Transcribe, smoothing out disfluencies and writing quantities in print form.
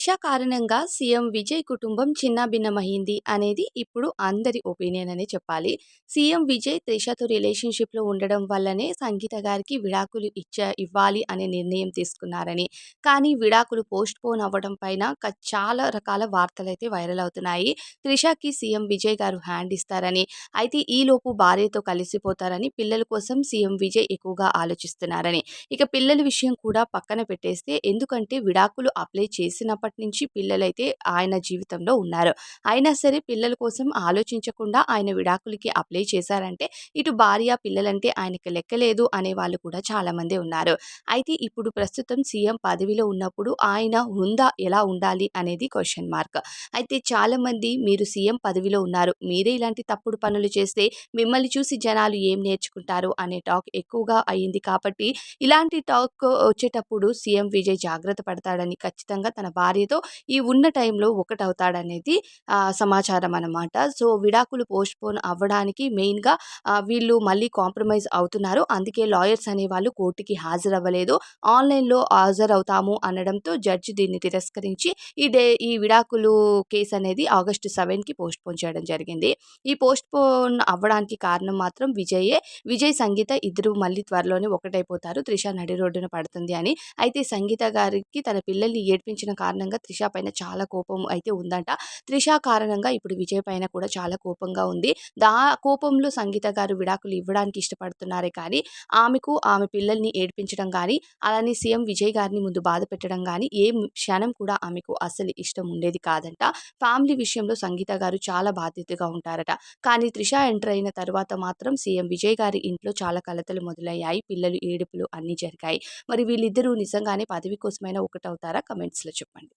దిశ కారణంగా సీఎం విజయ్ కుటుంబం చిన్నాభిన్నమయింది అనేది ఇప్పుడు అందరి ఒపీనియన్ అనే చెప్పాలి. సీఎం విజయ్ త్రిషతో రిలేషన్‌షిప్‌లో ఉండడం వల్లనే సంగీత గారికి విడాకులు ఇవ్వాలి అనే నిర్ణయం తీసుకున్నారని, కానీ విడాకులు పోస్ట్‌పోన్ అవ్వడం పైన చాలా రకాల వార్తలైతే వైరల్ అవుతున్నాయి. త్రిషకి సీఎం విజయ్ గారు హ్యాండ్ ఇస్తారని, అయితే ఈలోపు భార్యతో కలిసిపోతారని, పిల్లల కోసం సీఎం విజయ్ ఎక్కువగా ఆలోచిస్తున్నారని. ఇక పిల్లల విషయం కూడా పక్కన పెట్టేస్తే ఎందుకంటే విడాకులు అప్లై చేసినప్పటి నుంచి పిల్లలైతే ఆయన జీవితంలో ఉన్నారు. అయినా సరే పిల్లల కోసం ఆలోచించకుండా ఆయన విడాకులకి అప్లై చేశారంటే ఇటు భార్య, పిల్లలంటే ఆయనకి లెక్కలేదు అనే వాళ్ళు కూడా చాలామందే ఉన్నారు. అయితే ఇప్పుడు ప్రస్తుతం సీఎం పదవిలో ఉన్నప్పుడు ఆయన హుందా ఎలా ఉండాలి అనేది క్వెషన్ మార్క్. అయితే చాలామంది మీరు సీఎం పదవిలో ఉన్నారు. మీరే ఇలాంటి తప్పుడు పనులు చేస్తే మిమ్మల్ని చూసి జనాలు ఏం నేర్చుకుంటారు అనే టాక్ ఎక్కువగా అయింది కాబట్టి ఇలాంటి టాక్ వచ్చేటప్పుడు సీఎం విజయ్ జాగ్రత్త పడతాడని, ఖచ్చితంగా తన భార్యతో ఈ ఉన్న టైంలో ఒకటవుతాడనేది సమాచారం అనమాట. సో, విడాకులు పోస్ట్‌పోన్ అవ్వడానికి మెయిన్‌గా వీళ్ళు మళ్ళీ కాంప్రమైజ్ అవుతున్నారు. అందుకే లాయర్స్ అనేవాళ్ళు కోర్ట్‌కి హాజరవ్వలేదు. ఆన్‌లైన్‌లో హాజరవుతాము అనడంతో జడ్జి దీన్ని తిరస్కరించి ఈ విడాకులు కేస్ అనేది ఆగస్టు 7కి పోస్ట్‌పోన్ చేయడం జరిగింది. ఈ పోస్ట్‌పోన్ అవ్వడానికి కారణం మాత్రం విజయే. విజయ్, సంగీత ఇద్దరు మళ్ళీ త్వరలోనే ఒకటైపోతారు. త్రిష నడి రోడ్డున పడుతుంది అని. అయితే సంగీత గారికి తన పిల్లల్ని ఏడ్పించిన కారణంగా త్రిష పైన చాలా కోపం అయితే ఉందంట. త్రిష కారణంగా ఇప్పుడు విజయ్ పైన కూడా చాలా కోపంగా ఉంది. కోపంలో సంగీత గారు విడాకులు ఇవ్వడానికి ఇష్టపడుతున్నారే కానీ, ఆమె పిల్లల్ని ఏడ్పించడం గానీ, అలానే సీఎం విజయ్ గారిని ముందు బాధ పెట్టడం గానీ, ఏ క్షణం కూడా ఆమెకు అస్సలు ఇష్టం ఉండేది కాదంట. ఫ్యామిలీ విషయంలో సంగీత గారు చాలా బాధ్యతగా ఉంటారట. కానీ త్రిష ఎంటర్ అయిన తర్వాత మాత్రం సీఎం విజయ్ గారి ఇంట్లో చాలా కలతలు మొదలయ్యాయి. పిల్లలు ఏడుపులు అన్నీ జరిగాయి. మరి వీళ్ళిద్దరూ నిజంగానే పదవి కోసమైనా ఒకటవుతారా? కమెంట్స్‌లో చెప్పండి.